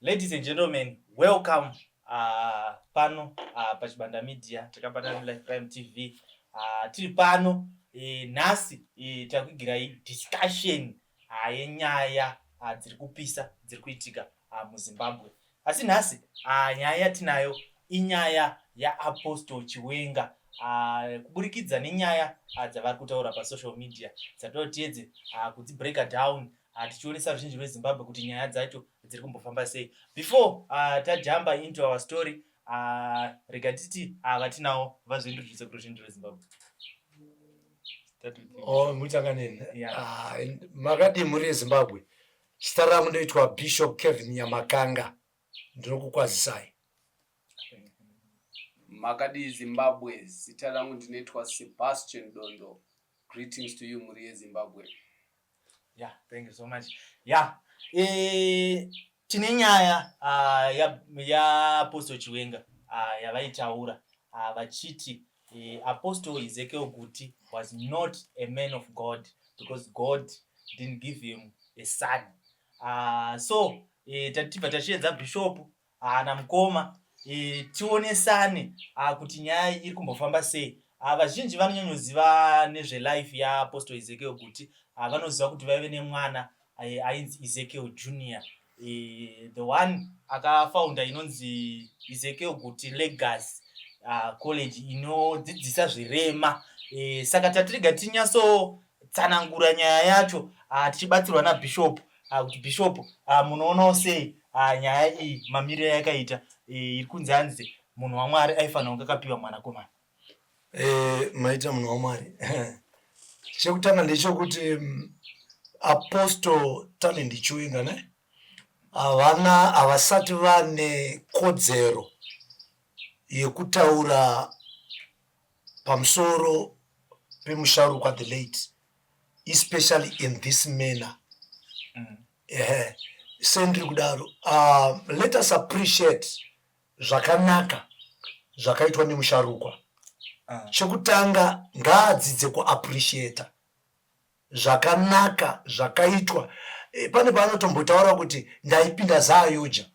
Ladies and gentlemen, welcome pano Pachibanda Media, takapata Life Prime TV. Tiri pano nhasi takugirai discussion yenyaya dziri kupisa dziri kuitika muZimbabwe. Asi nhasi nyaya yatinayo inyaya yaApostle Chiwenga, kuburikidza nenyaya dzavari kutaura pasocial media dzatotiedze kudzibreaka down tichionesa ruzhinji rweZimbabwe kuti nyaya dzacho dziri kumbofamba sei. Before tajamba into our story, rega titi vatinawo vazointroduce kuruzhinji rweZimbabwe. Mutanganene. Makadi muri eZimbabwe. Zita rangu ndoitwa Bishop Kevin Nyamakanga. Ndinokukwazisai. Makadi Zimbabwe. Zita rangu ndinoitwa Sebastian Dondo. Greetings to you muri eZimbabwe. Yeah, thank you so much. Yeah. Tine nyaya ya Apostle Chiwenga yavaitaura vachiti Apostle Ezekiel Guti was not a man of God because God didn't give him a son. So tatibva tachiedza bishop namukoma tionesane kuti nyaya iri kumbofamba sei. Vazhinji vanonyanyoziva nezvelife yaApostle Ezekiel Guti. Vanoziva kuti vaive nemwana ainzi Ezekiel Junior, the one akafounda inonzi Ezekiel Guti Legacy college inodzidzisa zvirema. Saka tatirega tinyaso tsanangura nyaya yacho tichibatsirwa naBishop kuti Bishop munoonawo sei nyaya iyi mamiriro yakaita iri kunzi hanzi munhu waMwari aifanira kunge akapiwa mwanakomana. Maita munhu waMwari. Chekutanga ndechekuti Apostle Talent Chiwenga ne havasati vane kodzero yekutaura pamusoro pemusharukwa the late, especially in this manner. Sendri kudaro. Let us appreciate zvakanaka zvakaitwa nemusharukwa. Chekutanga ngaadzidze kuappreciate zvakanaka zvakaitwa. Pane panotombotaura kuti ndaipinda zaayoja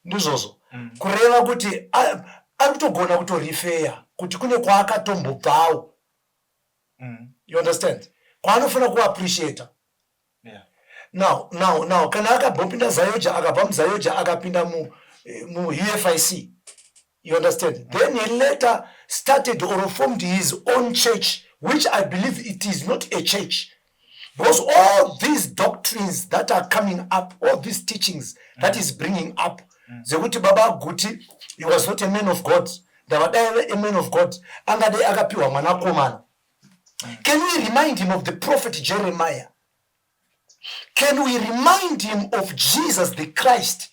ndizvozvo kureva kuti ari kutogona kutorifeya kuti kune kwaakatombobvawo. You understand? Kwaanofana kuappreciate. Now kana akabompinda zayoja akabva muzayoja akapinda mu-UFIC. You understand? Then he later started or formed his own church, which I believe it is not a church. Because all these doctrines that are coming up, all these teachings that is bringing up, Zekuti Baba Guti, he was not a man of God. A man of God. Angade agapiwa mwanakomana. Can we remind him of the prophet Jeremiah? Can we remind him of Jesus the Christ,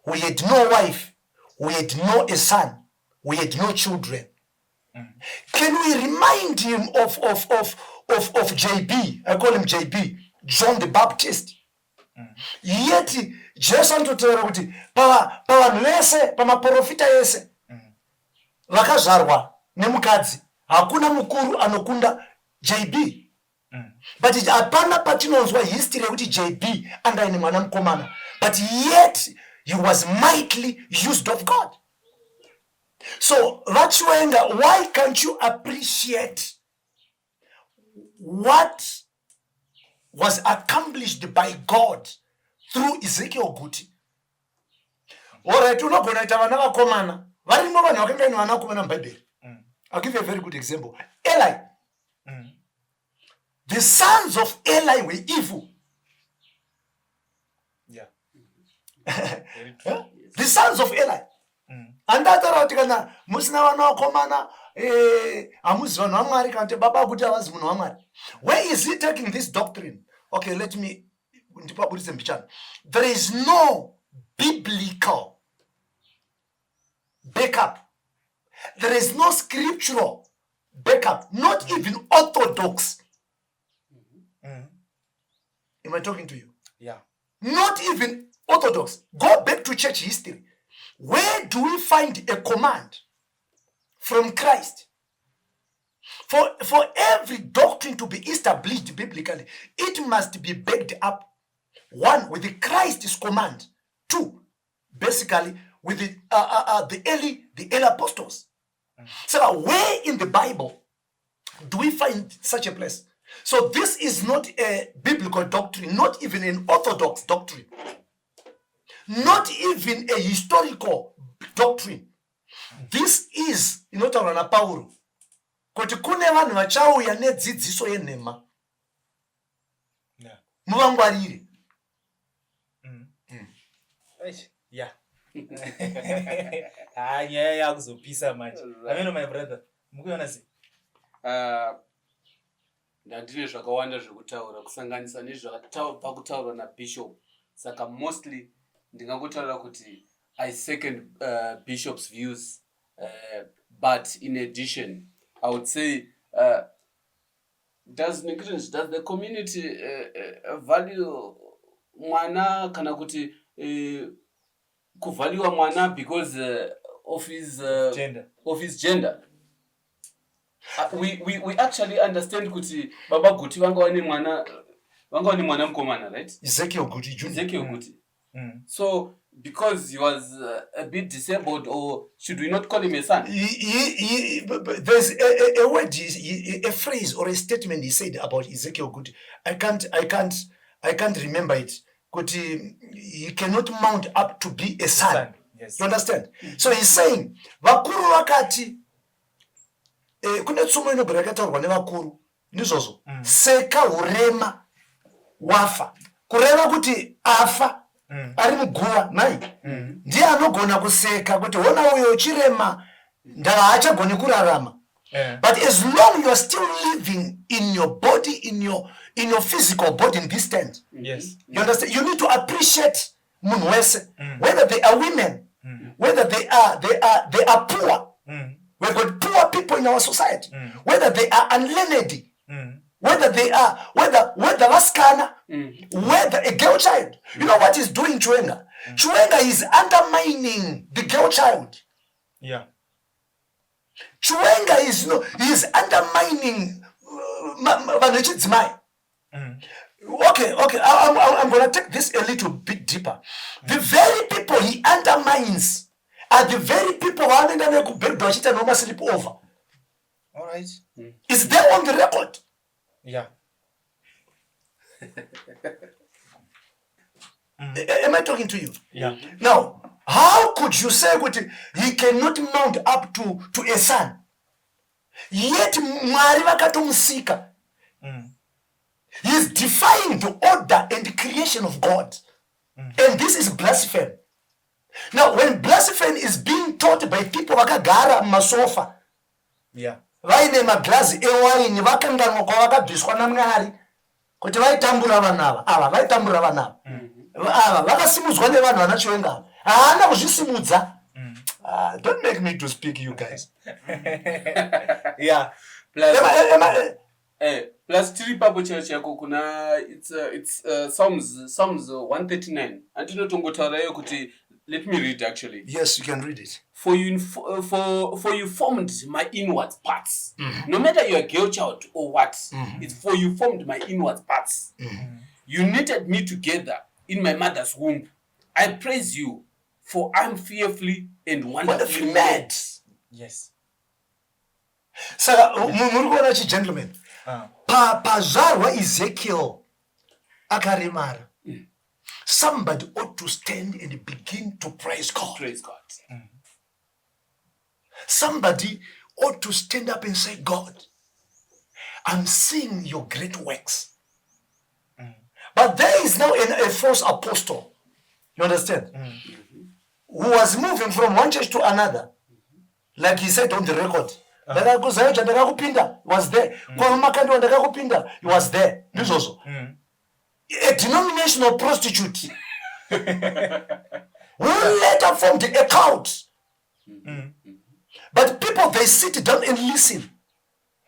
who had no wife, who had no a son, we had no children? Can we remind him of JB? I call him JB, John the Baptist. Yet Jesus antotaura kuti pavanhu vese pamaprofita ese vakazvarwa nemukadzi hakuna mukuru anokunda JB. But hapana patinonzwa history yekuti JB andaine mwana mukomana, but yet he was mightily used of God. So, Vachiwenga, why can't you appreciate what was accomplished by God through Ezekiel Guti? Alright, unogona ita vana vakomana. Varimo vanhu vakanga ine vana vakomana muBhayibheri. I'll give you a very good example. Eli. The sons of Eli were evil. Yeah. The sons of Eli. Andatara kuti kana musina vana vakomana hamuzi vanhu vaMwari kana kuti Baba Guti havazi munhu waMwari. Where is he taking this doctrine? Okay, let me ndipabudise mbichana. There is no biblical backup. There is no scriptural backup, not even orthodox. Am I talking to you? Yeah. Not even orthodox. Go back to church history. Where do we find a command from Christ? For every doctrine to be established biblically, it must be backed up. One, with the Christ's command. Two, basically with the early apostles. So where in the Bible do we find such a place? So this is not a biblical doctrine, not even an orthodox doctrine, not even a historical doctrine. This is inotaurwa naPauro kuti kune vanhu vachauya nedzidziso yenhema, muvangwarire. Yeah. Nyaya yakuzopisa manje. Ameno my brother. Mukuona sei? Ndine zvakawanda zvekutaura kusanganisa nezvakabva kutaurwa naBishop. Saka mostly ndingangotaura kuti I second Bishop's views, but in addition I would say does the community value mwana kana kuti kuvalue mwana because of his gender? We actually understand kuti Baba Guti vanga vane mwana mukomana, right? Ezekiel Guti Jr. So because he was a bit disabled, or should we not call him a son? There's a word, a phrase or a statement he said about Ezekiel Guti. I can't remember it. Guti, he cannot mount up to be a son. Yes. You understand? So he's saying, vakuru vakati, kune tsumo inogona yakataurwa nevakuru ndizvozvo, seka hurema wafa. Kureva kuti afa ari muguva nai ndiye anogona kuseka kuti ona uyo chirema ndava haachagoni kurarama. But as long you are still living in your body, in your physical body in this tent, yes, you understand? You need to appreciate munhu wese, whether they are women, whether they are poor. We've got poor people in our society, whether they are unlearned, whether they are whether vaskana, whether a girl child. You know what he's doing, Chiwenga? Chiwenga is undermining the girl child. Yeah. Chiwenga is undermining Okay, I'm going to take this a little bit deeper. The very people he undermines are the very people who are going to sleep over. All right. It's there on the record. Yeah. Am I talking to you? Yeah. Now, how could you say that he cannot mount up to a son? Yet Mwari vakatomusika. He is defying the order and the creation of God. And this is blasphemy. Now, when blasphemy is being taught by people vakagara mumasofa, yeah, vaine maglazi ewaini vakanganwa kwavakabviswa naMwari kuti vaitambura vanava ava vaitambura vanava ava vakasimudzwa nevanhu vana Chiwenga haana kuzvisimudza. Don't make me to speak, you guys. Yeah. Plus tiri papo chako kuna it's Psalms 139. Andinotongotaura iyo kuti, let me read actually. Yes, you can read it. For you formed my inward parts. No matter you're a girl child or what, it's for you formed my inward parts. You knitted me together in my mother's womb. I praise you, for I'm fearfully and wonderfully made. Yes. Saka muri kuona gentlemen. Pazvarwa Ezekiel akaremara. Somebody ought to stand and begin to praise God. Praise God. Somebody ought to stand up and say, God, I'm seeing your great works. But there is now a false apostle, you understand, who was moving from one church to another. Like he said on the record, was there. He was there. This also. A denominational prostitute who later formed a cult. But people, they sit down and listen,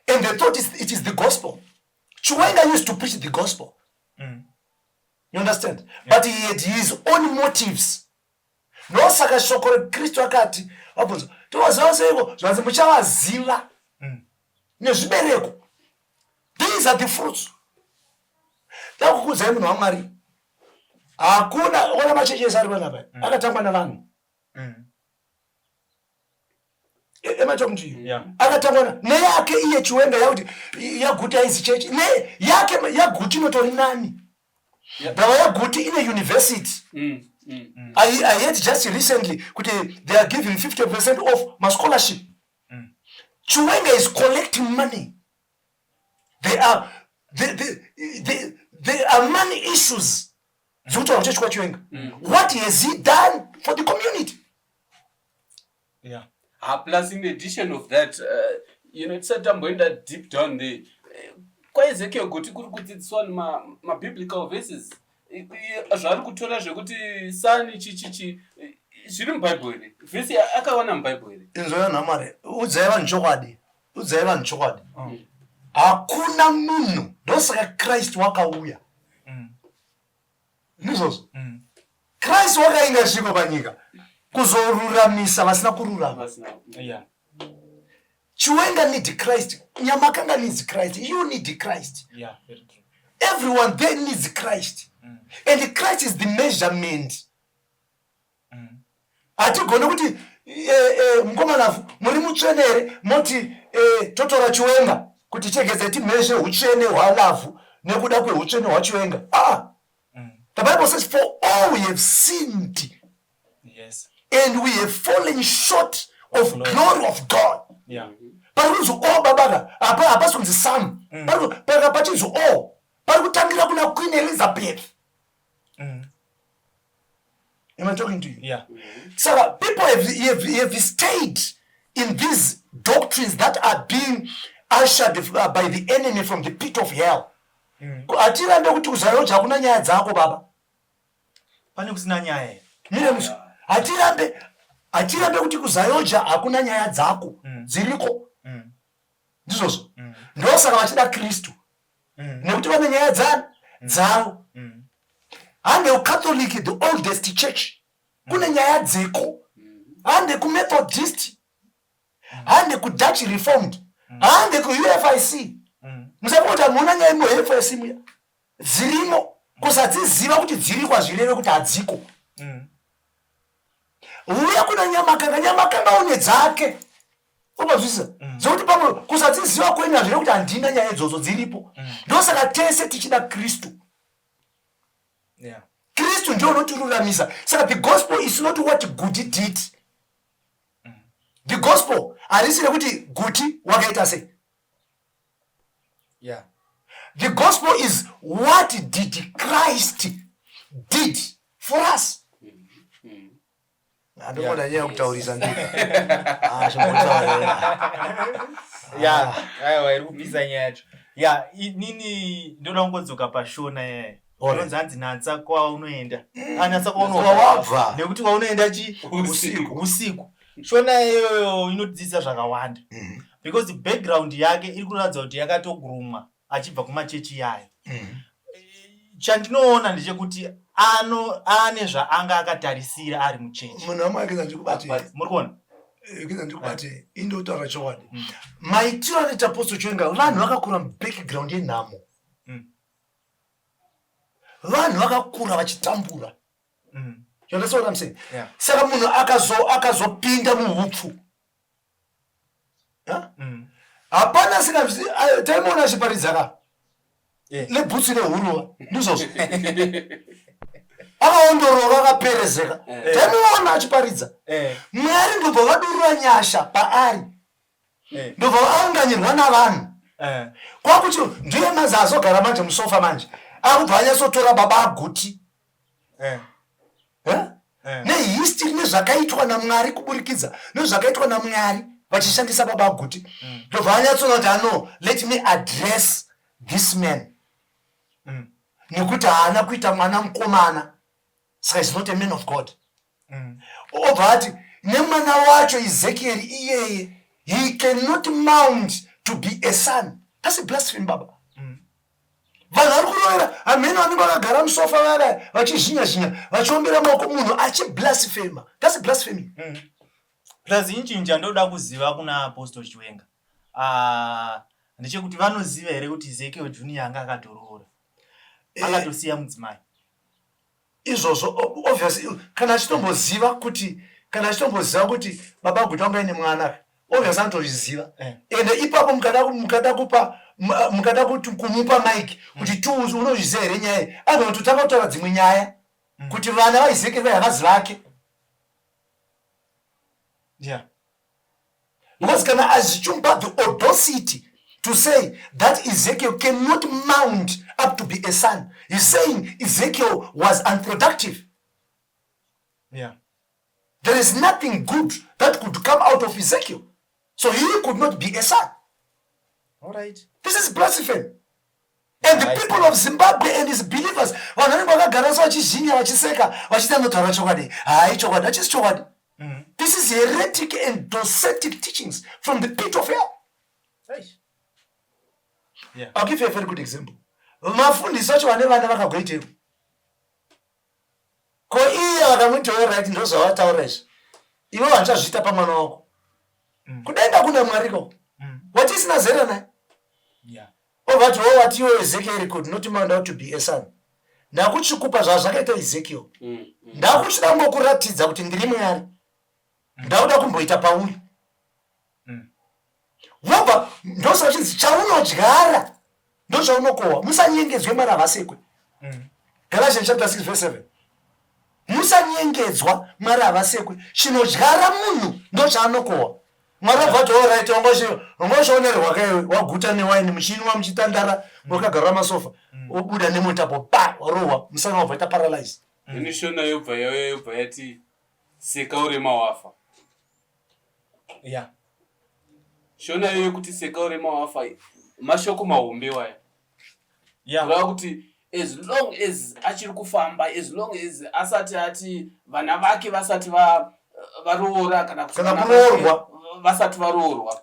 and they thought it is the gospel. Chiwenga used to preach the gospel. You understand? Yeah. But he had his own motives. No saka shoko Kristo akati obunzo towazaseko zvanzi muchavaziva nezvibereko. These are the fruits. Takukuzai munhu waMwari. Hakuna ona machechi ari panapa akatangwa navanhu. Am I talking to you? Yeah. Akatangwana neyake iye Chiwenga yakuti yaguti aizi church ne yake yaguti notori nani. Baba yaguti in a university. I heard just recently they are giving 50% off my scholarship. Chiwenga is collecting money. There are money issues. What has he done for the community? Yeah. Plus, in addition of that, it's a time when that deep down the quite Ezekiel go to this one my biblical verses. Zvari kutora zvekuti sani chichichi zviri muBhayibheri ere vhesi akawana muBhayibheri ere inzoya namare udzai vanhu chokwadi hakuna munhu ndosaka Christ wakauya ndizvozvo Christ wakainga sviko panyika kuzoruramisa vasina kururama. Chiwenga need Christ, Nyamakanga needs Christ, you need Christ. Yeah, very true. Everyone there needs Christ. And Christ is the measurement. Atigone kuti mkomanafu muri mutsvenere moti totora Chiwenga kuti chegeze timeshe utsvene hwalafu nekuda kweutsvene hwaChiwenga. The Bible says for all we have sinned. Yes. And we have fallen short of glory of God. Yeah. Paruzu all babaga apa sonzi Sam. Paruzu all. Parutangira kuna Queen Elizabeth. Am I talking to you? Yeah. So people have stayed in these doctrines that are being ushered by the enemy from the pit of hell. Atirambe kuti kuzayoja hakuna nyaya dzako baba. Pane kusina nyaya. Atirambe kuti kuzayoja hakuna nyaya dzako dziriko. Ndizvozvo. Ndosaka vachida Kristu. Nekuti vane nyaya dzavo. Hande uCatholic, the oldest church, kune nyaya dzeko. Hande kuMethodist, hande kuDutch Reformed, hande kuUFIC. Musapota muna nyaya imo UFIC muya. Dzirimo kusadziziva kuti dziri kwazvireve kuti hadziko. Uya kuna Nyamakanga une dzake. Unozvisa? Zvokuti pamwe kusadziziva kwenyu hazvireve kuti handina nyaya idzodzo dziripo. Ndosaka tese tichida Kristu. Yeah. Kristu ndio unotiruramisa. Saka the gospel is not what Guti did. The gospel harisire kuti Guti wakaita sei. Yeah. The gospel is what did Christ did for us. I don't want to hear kutaurisa ndika. Yeah, aiwa irikupisa nyaya yacho. Yeah, nini ndoda kungodzoka pashona yaya. Unonzi natsa kwaunoenda. Anatsa kwaunobva. Nekuti kwaunoenda usiku. Shona iyoyo inodzidzisa zvakawanda. Because the background yake iri kuratidza kuti yakatogurumwa achibva kumachechi yayo. Chandinoona ndechekuti ane zvaanga akatarisira ari muchechi. Munhu amake ndikubate. Muri kuona? Ndikubate indotaura chokwadi. Maitiro anoita Apostle Chiwenga vanhu vakakura mubackground yenhamo. Vanhu vakakura vachitambura. You understand what I'm saying? Yeah. Saka munhu akazopinda muhupfu. Hapana taimona achiparidza ka. Nebhutsu nehuruva. Ndizvozvo. Akaondoroka akaperezeka. Taimuona achiparidza. Mwari ndobva vadurura nyasha paari. Ndobva vaunganyirwa navanhu. Kwakuti ndiye mazi azogara manje musofa manje. Akubva anyasotora Baba Guti. Nehistory nezvakaitwa naMwari kuburikidza nezvakaitwa naMwari vachishandisa Baba Guti. Ndobva anyatsona kuti no, let me address this man. Nekuti haana kuita mwana mukomana. Saka is not a man of God. Obva ati nemwana wacho Ezekiel iyeye he cannot mount to be a son. That's a blasphemy baba. Vanhu vari kurovera amene vanenge vakagara musofa vaya vachizhinya vachiombera maoko munhu achiblasphema. That's blasphemy. Plus inchinji ndoda kuziva kuna Apostle Chiwenga. Ndechekuti vanoziva here kuti Ezekiel Junior anga akatoroora. Akatosiya mudzimai. Izvozvo obviously kana achitomboziva kuti kana chitomboziva kuti Baba Guti-More ane mwana obviously anotozviziva ende ipapo mukada kuti kumupa mike kuti tuuzi unozviziva here nyaya anototanga kutaura dzimwe nyaya kuti vana vaEzekiel vehakazi vake. Because kana azichumba the audacity to say that Ezekiel cannot mount up to be a son. He's saying Ezekiel was unproductive. There is nothing good that could come out of Ezekiel. So he could not be a son. All right. This is blasphemy. And the people of Zimbabwe and his believers, this is heretic and docetic teachings from the pit of hell. I'll give you a very good example. Mafundisi wacho vane vana vakagoiteko. Ko iye vakamuti alright ndozvavataura izvi. Iwe vanchazviita pamwana wako. Kudaenda kuna Mwariko. What is zera naye? Ovati wati iwe Ezekiel could not mount out to be a son. Ndakuchikupa zvazvakaita Ezekiel. Ndakuchida ngokuratidza kuti ndiri Mwari. Ndauda kumboita pauri. Wobva ndosachinzi chaunodyara ndozvaunokohwa. Musanyengedzwe mwana vasekwe. Galatians chapter 6 verse 7. Musanyengedzwa mwana vasekwe. Chinodyara munhu ndochaanokohwa. Mwari vati alright ongozvionerwa kai waguta newaini muchinwa muchitandara wakagara masofa obuda nemotapo pa warohwa musana wabva ita paralyze. Inishona yobva yati seka urema wafa. Shona yoyo kuti seka urema wafa mashoko mahombe waya. Kureva kuti as long as achiri kufamba, as long as asati ati vana vake vasati varoora kana kuroorwa vasati varoorwa.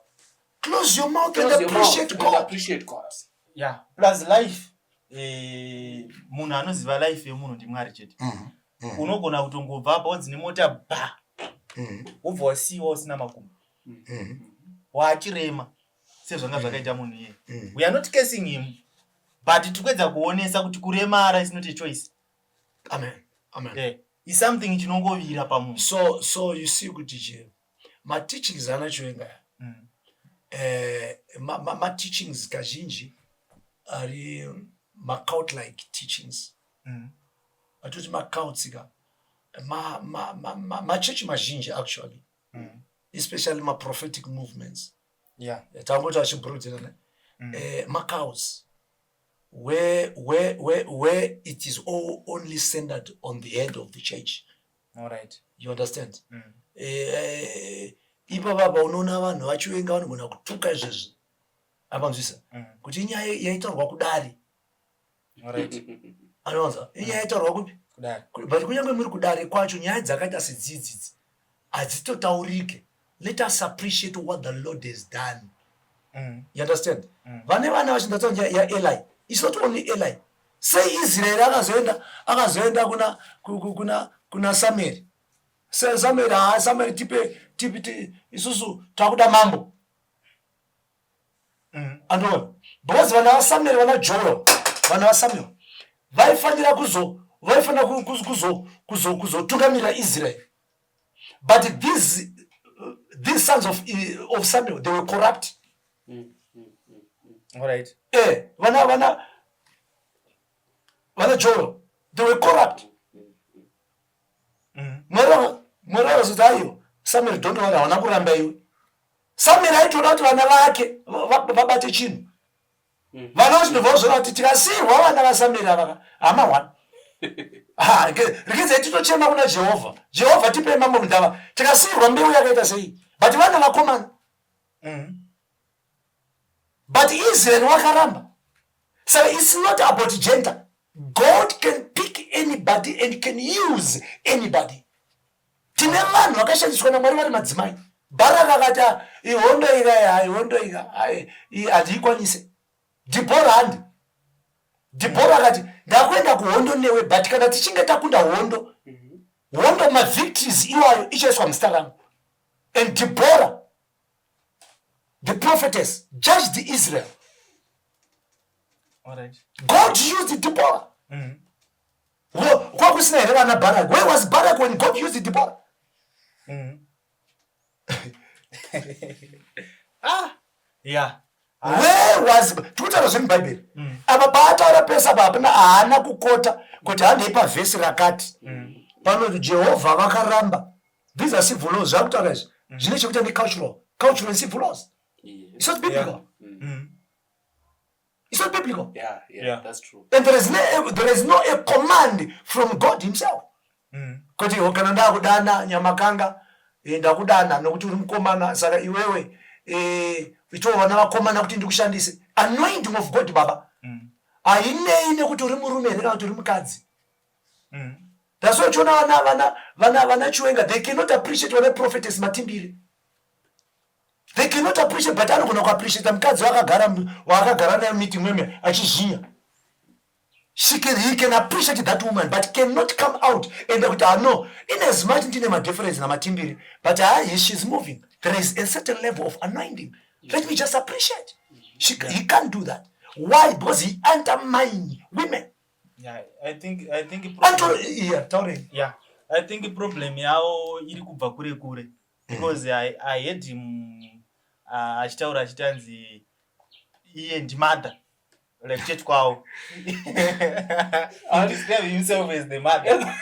Close your mouth and appreciate God. Appreciate God. Plus life. Munhu anoziva life yemunhu ndiMwari chete. Unogona kutongobva apa wadzine mota ba. Ubva wasiwa usina makumbo. Wachirema. Sezvanga zvakaita munhu iye. We are not cursing him. But tikwedza kuonesa kuti kuremara is not a choice. Amen. It's something chinongovira pamunhu. So you see kuti my teachings ana Chiwenga. My teachings kazhinji ari cult like teachings. Atuti cult sika. My church mazhinji actually. Especially my prophetic movements. Tangoti achibhurudzirana. My cults where it is all only centered on the head of the church. All right. You understand? Ipa baba unoona vanhu vachiwenga vanogona kutuka izvezvi. Apanzwisa. Kuti inyaya yaitaurwa kudare. All right. Anowanza. Inyaya yaitaurwa kupi? Kudare. But kunyange muri kudare kwacho nyaya dzakaita sedzidzi hadzitotaurike. Let us appreciate what the Lord has done. You understand? Vane vana vachindatsa nyaya ya Eli. It's not only Eli. Say Israel akazoenda kuna Samuel. Samuel tipe isusu takuda mambo. Andona. Because vana Samuel vana Joel, vana Samuel. Vaifanira kuzotungamira Israel. But these sons of Samuel, they were corrupt. All right. Vana Joel, they were corrupt. Mwara zitayo Samuel don't want wana kuramba iwe. Samuel aitoda kuti vana vake vabate chinhu. Vana vachinovazvona kuti tikasirwa vana vaSamuel ava hama wana. Rikidza titochema kuna Jehovha tipe mambo mundava. Tikasirwa mbeu yakaita sei. But vana vakomana. But Israel wakaramba. So it's not about gender. God can pick anybody and can use anybody. Tine vanhu vakashandiswa naMwari vari madzimai. Baraka akati ihondo ika hadzikwanise. Dibhora akati ndakuenda kuhondo newe, but kana tichinge takunda hondo mavictories iwayo ichaiswa muzita rangu. And Deborah, the prophetess, judged Israel. All right. God used Deborah. Where was Barak when God used Deborah? Yeah. Where was tikutaura zvemuBhaibheri apa paataura pesa papana haana kukota kuti handei pavhesi rakati panoti Jehovha vakaramba. These are civil laws. Zvakutaura izvi zvine chekuita necultural and civil laws. It's not biblical. It's not biblical. Yeah, that's true. And there is no a command from God himself. Kuti kana ndakudana nyamakanga ndakudana nokuti uri mukomana saka iwewe itowa vana vakomana kuti ndikushandise. Anointing of God baba ainei nekuti uri murume here kana kuti uri mukadzi. That's why uchiona vana Chiwenga, they cannot appreciate vana prophetess Matimbire. They cannot appreciate, but anogona kuappreciate mukadzi wakagara naye meeting mweme achizhinya. He can appreciate that woman, but cannot come out and no, in as much ndine ma difference na Matimbire, but she's moving. There is a certain level of anointing. Let me just appreciate. He can't do that. Why? Because he undermines women. Yeah, I think I think problem yao iri kubva kure because I heard him achitaura achitanzi iye ndimother like church kwao. He describe himself as the mother.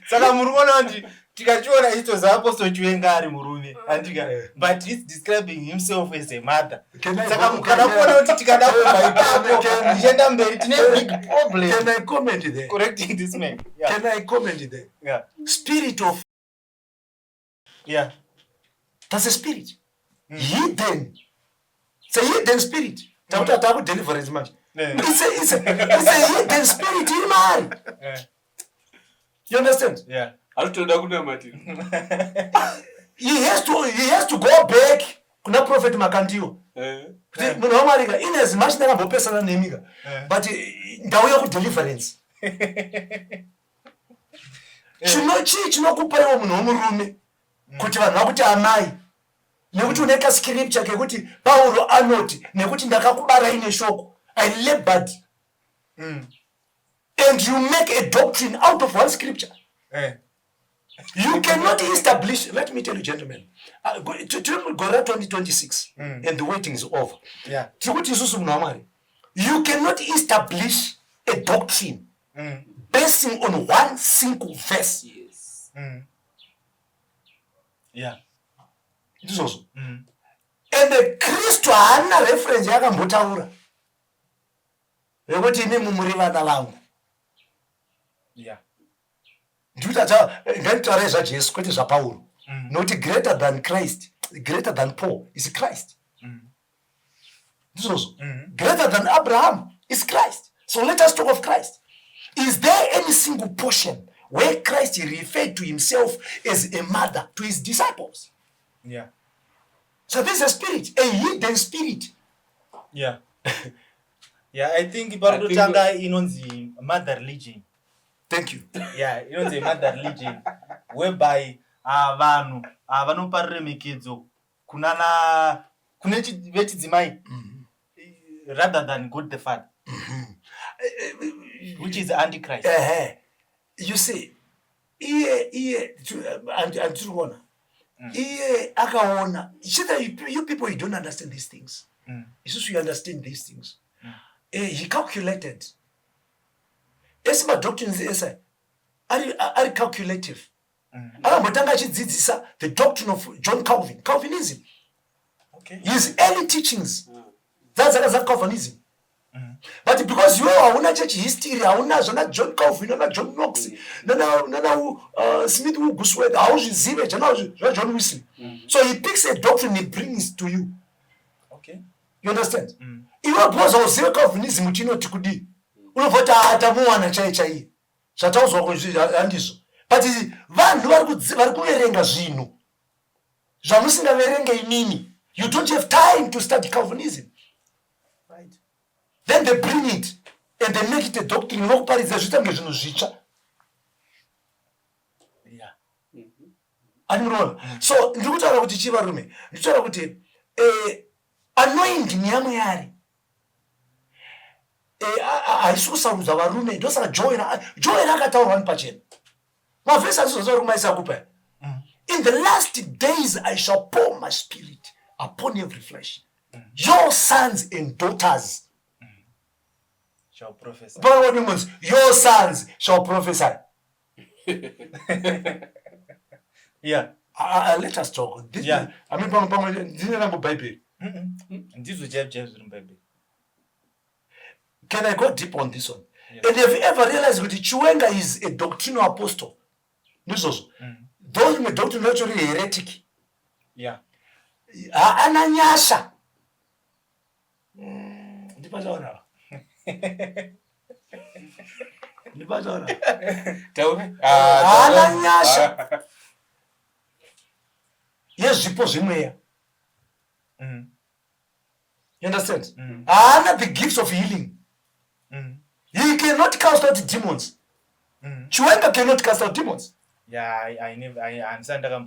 Saka murumona ndi tikachiona isto za Apostle Chiwenga ari murume andika but he's describing himself as a mother. Saka mukana kuona kuti tikada kuba ndichenda mberi tine big problem. Can I comment there? Correcting this man. Yeah. Can I comment there? Yeah. Spirit of that's a spirit. Hidden. It's a hidden spirit. Takuta deliverance much. It's a hidden spirit in man. You understand? Yeah. He has to go back kuna prophet makandiwo. Munhu wamarika in as much ndakambopesana nemika. But ndauya ku deliverance. Chinokupa iwo munhu womurume kuti vanhu vakuti amai nekuti une ka scripture kekuti Paulo anoti nekuti ndakakubara ine shoko I labored. And you make a doctrine out of one scripture. You cannot establish. Let me tell you, gentlemen, go to 2026 and the waiting is over. Yeah. You cannot establish a doctrine basing on one single verse. Yes. Yeah. It is also. And the Christo hana reference yakambotaura. Yekuti ine mumurivana langu. Yeah. Nganditaure zvaJesu kwete zvaPaulo. Nokuti greater than Christ, greater than Paul is Christ. This also. Greater than Abraham is Christ. So let us talk of Christ. Is there any single portion where Christ referred to himself as a mother to his disciples? Yeah. So this is a spirit, a hidden spirit. Yeah. Yeah, I think Barutanga inonzi mother religion. Thank you. Yeah, inonzi mother religion whereby vanhu vanoparire mekedzo kunana kune vechidzimai rather than God the Father. Which is antichrist. You see, iye antiriona. Iye akaona. You people, you don't understand these things. It's just you understand these things. He calculated. Esma doctrines are calculative. Akambotanga achidzidzisa the doctrine of John Calvin. Calvinism. Okay. His early teachings. That's Calvinism. But because you hauna church history, hauna zona John Calvin, hauna John Knox, nana Smith Wigglesworth, hauzvizive jana John Wesley. So he picks a doctrine, he brings to you. Okay. You understand? Iwe boza uzive Calvinism utinoti kudi. Unovota atamuwana chai. Zvatauzwa handizvo. But vanhu vari kuverenga zvinhu zvamusingaverenge inini. You don't have time to study Calvinism. Right. Then they bring it and they make it a doctrine. Nokuparidza zvitange zvinhu zvitsva. Yeah. Animuona. So ndikutaura kuti chivarume. Ndikutaura kuti anointing yaMwari haisi kusarudza varume. Ndosaka Joel akataurwa nepachena. Mavhesi azvizvozvo kumaisa kupa. In the last days I shall pour my spirit upon every flesh. Your sons and daughters shall prophesy. Your sons shall prophesy. Yeah. Let us talk. This, yeah. I mean, Bible. Can I go deep on this one? Yeah. And have you ever realized that Chiwenga is a doctrinal apostle? Those in the doctrine are actually heretic. Yeah. Ananyasha. Ananyasha. Yes, you understand? The gifts of healing. He cannot cast out demons. Chiwenga cannot cast out demons. Yeah, I never. I understand that. Do you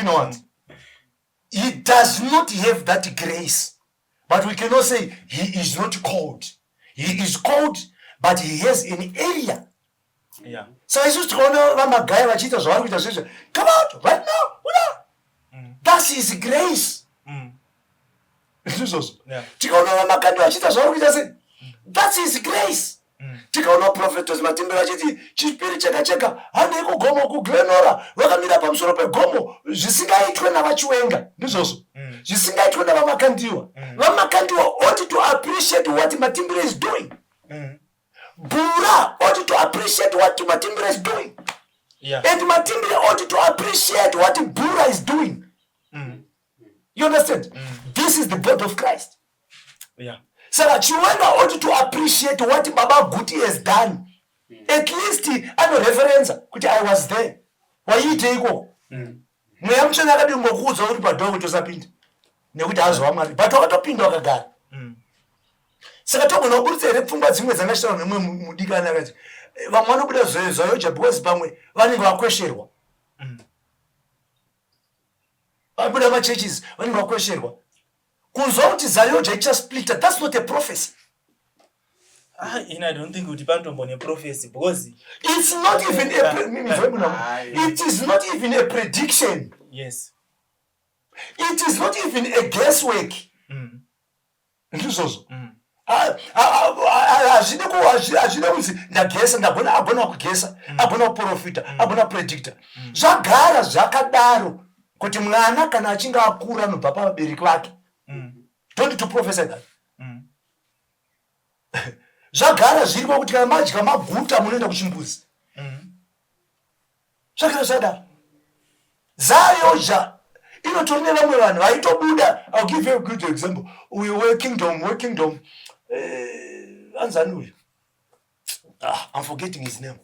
know what? He does not have that grace, but we cannot say he is not called. He is called, but he has an area. Yeah. So I used to go now, come out right now. That's his grace. Yeah. That's his grace. Tikaona prophet wazimatimbira chiti chipiri cheka hane kugomo kuglenora vakamira pamusoro pegomo zvisingaitwe navachiwenga ndizvozvo zvisingaitwe navamakandiwa vamakandiwa ought to appreciate what Matimbira is doing. Bura ought to appreciate what Matimbira is doing. Yeah. And Matimbira ought to appreciate what Bura is doing. You understand? This is the body of Christ. Yeah. So that Chiwenga ought to appreciate what Baba Guti has done. At least I'm a reference. I was there. Why you take go? Mweya mchana kadi ngokuza uri padongo tosapinda. Nekuti azwamari. But wakatopinda wakagara. Saka togona kuburutsa here pfungwa dzimwe dzangashira nemwe mudikana akati vamwe vanobuda zvayoja because pamwe vanenge vakwesherwa. Vabuda machurches vanenge vakwesherwa. Kunzwa kuti Zayoja ichasplitter, that's not a prophecy. I don't think it depends on a prophecy because it's not even it is not even a prediction. Yes. It is not even a guesswork. Azvine kuti ndagesa agona kugesa agona kuprofita agona predictor zvagara zvakadaro kuti mwana kana achinge akura anobva pabereki vake. Don't to prophesy that. Zvagara zviripo kuti kana madya maguta munoenda kuchimbuzi. Zvagara zvadaro. Zayoja inotori nevamwe vanhu vaitobuda. I'll give you a good example. We were kingdom. Anzani uyu. I'm forgetting his name.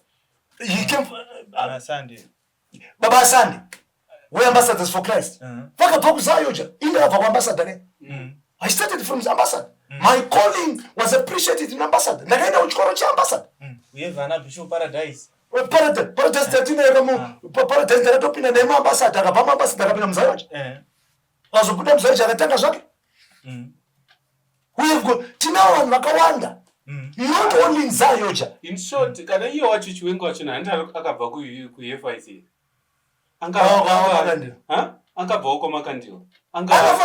He came Sunday. Baba Sunday. We're ambassadors for Christ. Vakabva kuZayoja. Inga vakabva ambassador. I started from his ambassador. My calling was appreciated in ambassador. Ndakaenda kuchikoro cheambassador. We have an Bishop Paradise. Paradise ndakatopinda naye muambassador akabva muambassador akapinda muZayoja. Vazobuda muZayoja akatanga zvake. Tinavo vanhu vakawanda. Not only in Zayoja. In short, kana iye wacho Chiwenga wacho handi akabva kuFIC. Angabva kwamakandiwa. Anga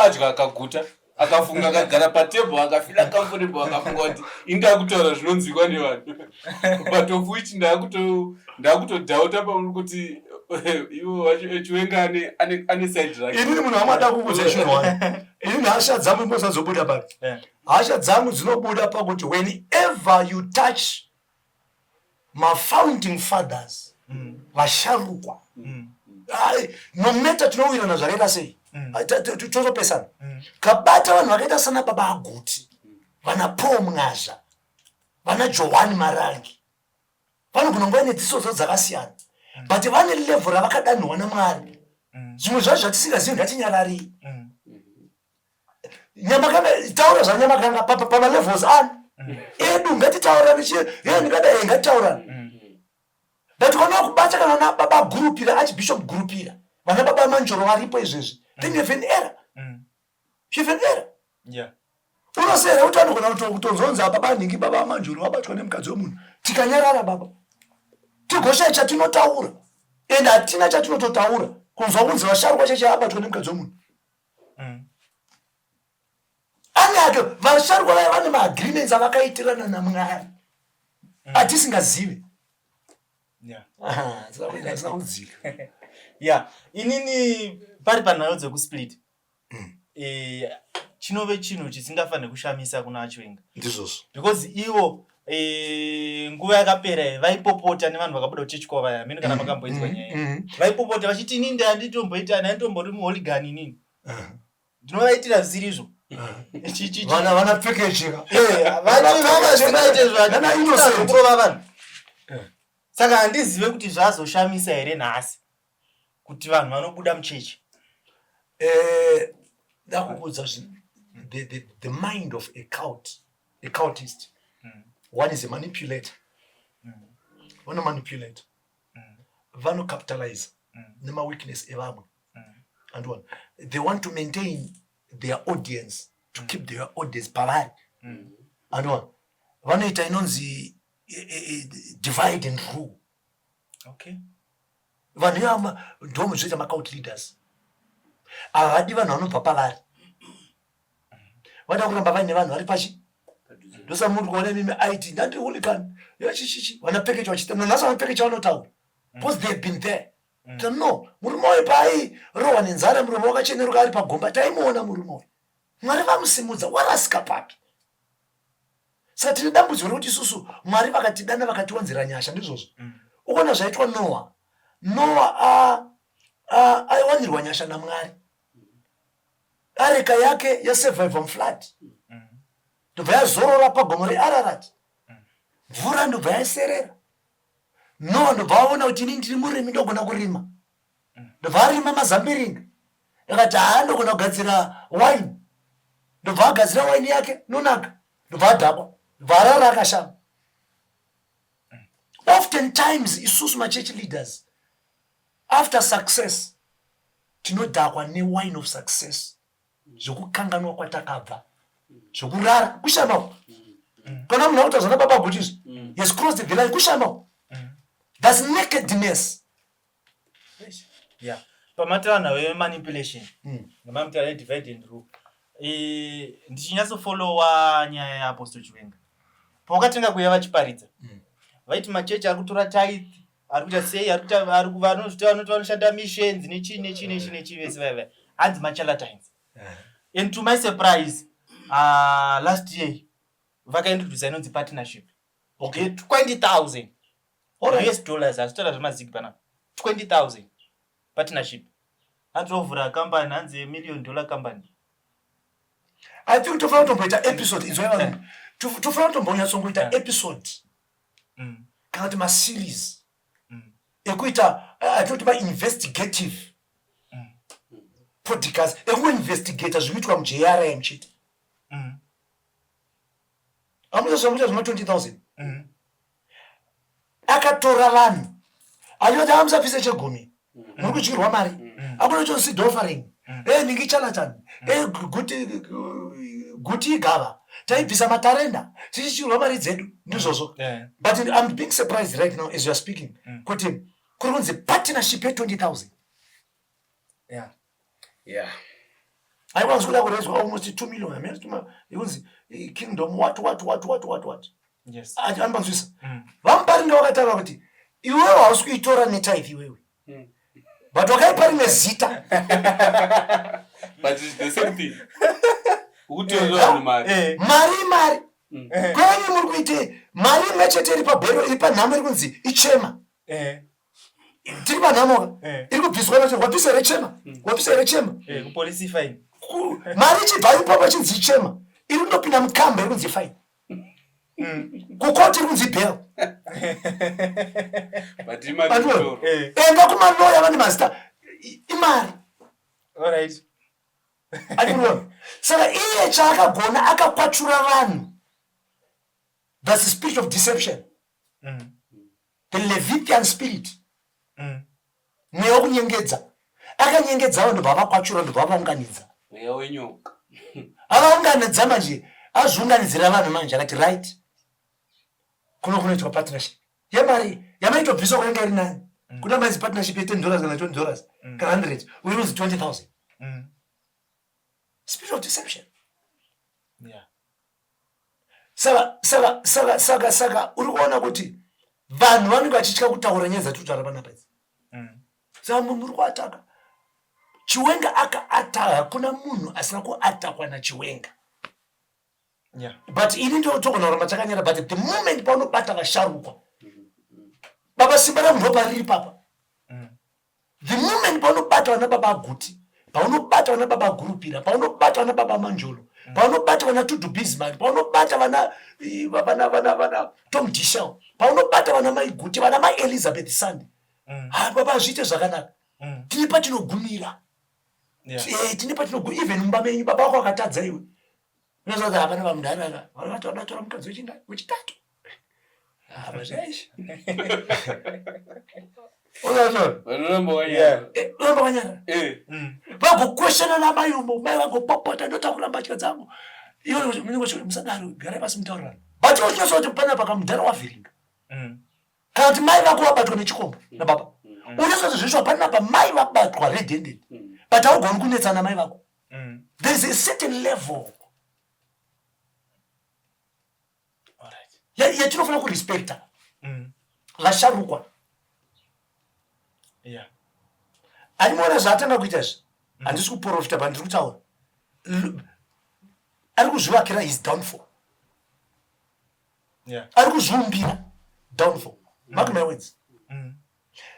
adya akaguta akafunga akagara patebho akafila comfortable akafunga kuti inda kutaura zvinonzwikwa nevanhu. But of which ndakutodhauta pamunhu kuti iwo wacho Chiwenga ane side rake. Inini munhu amada kukuudza chinhu wani. Inini hasha dzangu ngosazobuda pake. Hasha dzangu dzinobuda pakuti whenever you touch my founding fathers vasharukwa no matter tinowirana zvakaita sei tozopesana kabata vanhu vakaita sana Baba Guti vana Paul Mngazha vana Johani Marangi vanogona nguva nedziso dzakasiyana but vane level ravakadanhwa naMwari zvimwe zvacho zvatisingazivi ngatinyarari. Taura zvanyamakanga pamalevels anu edu ngatitaura ndingadai ngatitaurani. But kana kubata kana na baba gurupira archbishop gurupira vana baba manjoro varipo izvezvi, then you have an error. You have an error. Yeah. Unosera kuti anogona kutonzonza baba ningi baba manjoro wabatwa nemukadzi wemunhu tikanyarara baba tigoshaya chatinotaura ende hatina chatinototaura kunzwa kunzi vasharukwa cheche abatwa nemukadzi wemunhu. Anyake vasharukwa vaya vane maagreements avakaitirana naMwari atisingazive. Yeah, inini pari panhau dzekusplit chinove chinhu chisingafanire kushamisa kuna Chiwenga ndizvozvo, because ivo nguva yakapera vaipopota nevanhu vakabuda kuchechi vaya mene kana makamboidzwa nyaya vaipopota vachiti inini ndanditomboita ndandimbori muholigani inini ndinovaitira zvirizvo vana pfekecheka vachivaite zvakurova vanhu. Saka handizive kuti zvazoshamisa here nhasi kuti vanhu vanobuda muchechi. Ndakuudza the mind of a cultist. One is a manipulator. Vanomanipulate. Vanocapitalize nema-weakness evamwe. And one, they want to maintain their audience, to keep their audience pavari. And one, vanoita inonzi divide and rule. Okay. Vanhu ava ndomo zvoita ma-cult leaders. Havadi vanhu vanobva pavari. Vada kuramba vaine vanhu vari pashi. Ndosa munhu kuona mimi aiti ndandiri hooligan. Yachichichi vanapfekecha vachita nhasi vanapfekecha vanotaura. Because they have been there. No, murume wayo pai rohwa nenzara murume wakacheneruka ari pagomba taimuona murume wayo. Mwari vamusimudza warasika papi. Saka tine dambudziko rekuti isusu Mwari vakatidana vakatiwanzira nyasha ndizvozvo. Ukaona zvaitwa Noah aiwanirwa nyasha naMwari. Areka yake yasurvive muflood. Ndobva yazorora pagomo reArarat. Mvura ndobva yaserera. Noah ndobva aona kuti inini ndiri murimi ndogona kurima. Ndobva arima mazambiringa. Akati ndogona kugadzira wine. Ndobva agadzira wine yake nonaka. Ndobva adhakwa. Ndobva arara akashama. Oftentimes isusu ma-church leaders after success tinodhakwa ne-wine of success. Zvokukanganwa kwatakabva. Zvokurara kushamawo. Kana munhu akutazana Baba Guti-More. He has crossed the line kushamawo. That's nakedness. Yeah. Pamatarana we-manipulation. Namamutarana divide and rule. Ndichinyatsofollowa nyaya yaApostle Chiwenga. Pawakatenga kuuya vachiparidza. Vaiti machechi ari kutora tithe, ari kuita sei, vanoshanda missions nechii vese vaya. Hanzi macharlatans. And to my surprise, last year, vakaintroduce inonzi partnership. Okay, 20,000 US dollars. Asitola zvamazigi pana 20,000 partnership. Atovhura company hanzi $1 million company. I think tofana tomboita episode izwa tofana tombonyatsongoita episode. Kana kuti ma-series ekuita atoti ma-investigative podcast ekuinvestigata zvikuitwa muJRM chete. Amuzazomuita zvima 20,000 akatora vanhu achoti amusapise chegumi muri kudyirwa mari akuna cho seed offering ningi charlatan guti gava taibvisa matarenda tichidyirwa mari dzedu ndizvozvo. But I'm being surprised right now as you are speaking kuti kuri kunzi partnership ye20,000. Aikwanzi kuda kuraiswa almost 2 million. Amene ikunzi kingdom what. Yes. Anobanzwisa. Vamuparinga wakataura kuti iwewe hausi kuitora netithe iwewe. But wakaipari nezita. But it's the same thing. Ukutolewa mari. Mari. Kwani muri kuite mari mechete iri pabhero iri panhamo iri kunzi ichema. Tiri panhamo iri kubviswa kuti wabvisa rechema. Police fine. Mari chibva ipapo chinzi ichema. Iri kundopinda mukamba iri kunzi fine. Kukoti iri kunzi bail. But imagine Enda kumaloya vane mazita imari. Alright. Andinoona. Saka iye chaakagona akakwachura vanhu. That's the spirit of deception. The Levitian spirit. Mweya wekunyengedza. Akanyengedza vanhu vavakwachura ndo vavaunganidza. Mweya wenyoka. Avaunganidza manje. Azviunganidzira vanhu manje akati right. Kunoitwa partnership. Yamari yamaitobviswa kunenge iri nani. Kuna maizi partnership ye $10 kana $20 kana 100. We lose 20,000. Spirit of deception. Yeah. Saka uri kuona kuti vanhu vanenge vachitya kutaura nyaya dzatutaura panapa idzi. Saka munhu uri kuataka. Chiwenga akaata, hakuna munhu asina kuatakwa naChiwenga. Yeah. But ini ndio tokonaura matakanyara, but the moment paunobata vasharukwa baba simba ramunhu pariri papa. The moment paunobata vana baba Guti, paunobata vana baba Gurupira, paunobata vana baba Manjolo, paunobata vana Tutu Bismarck, paunobata vana Tom Tishel, paunobata vana Mai Guti, vana Mai Elizabeth Sandi. Baba zviite zvakanaka. Tine patinogumira. Tine patinogumira. Even mbamenyu baba wako akatadza iwe. Unozoda hapana vamudharara. Vanotora mukadzi wechitatu. Mazveshe. Vanoramba wanyara. Unoramba wanyara. Vagokweshana namai umo, mai vagopopota ndotakura mbatya dzangu. Iwe musadaro, garai pasi mutaurana. But uchizoti pana pakamudhara wavhiringa. Kana kuti mai vako vabatwa nechikombo nababa. Unozoti zviswa panapa mai vabatwa red-handed. But haugoni kunetsana mai vako. There is a certain level. Yatinofana kurespecta vasharukwa. Animona zvaatanga kuita izvi. Handisi kuprofita but ndiri kutaura. Ari kuzvivakira his downfall. Ari kuzviumbira downfall. Mark my words.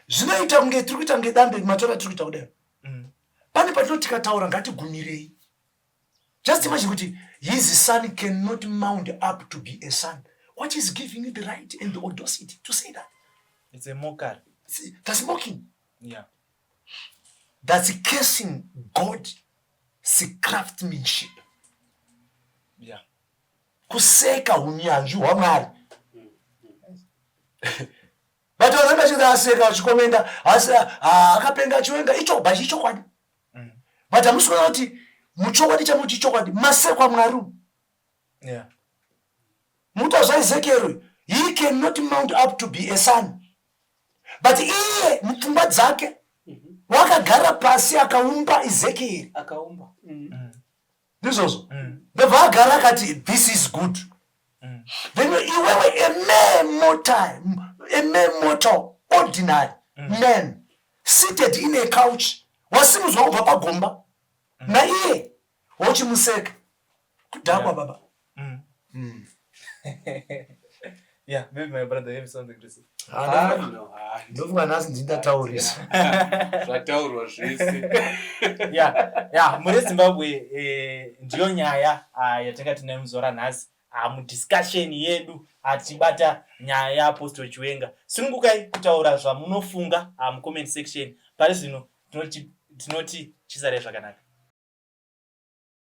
Zvinoita kunge tiri kuita kunge dambe matora tiri kuita kudai. Pane patino tikataura ngatigumirei. Just imagine kuti his son cannot mount up to be a son. What is giving you the right and the audacity to say that? It's a mockery. That's mocking. Yeah. That's cursing God's craftsmanship. Yeah. Kuseka unyanzvi hwaMwari. But wazanga chida aseka chikomenda akapenga Chiwenga icho bachi chokwadi. But amusona kuti muchokwadi chamuti chokwadi masekwa Mwari. Yeah. Mutazwa Ezekiel, he cannot mount up to be a son. But iye mupfungwa dzake wakagara pasi akaumba Ezekiel. Akaumba. Ndizvozvo. Ndobva akati this is good. Then iwewe a mere mortal, ordinary man seated in a couch wasimudzwa kubva pagomba naiye wochimuseka kudhakwa baba. Yeah, maybe my brother have something to say. Ndofunga nhasi ndindataurisa. Zvataurwa zvese. Yeah, muri Zimbabwe ndiyo nyaya yatinga tine muzora nhasi mudiscussion yedu atibata nyaya yaApostle Chiwenga. Sunungukai kutaura zvamunofunga comment section. Pari zvino tinoti chisare zvakanaka.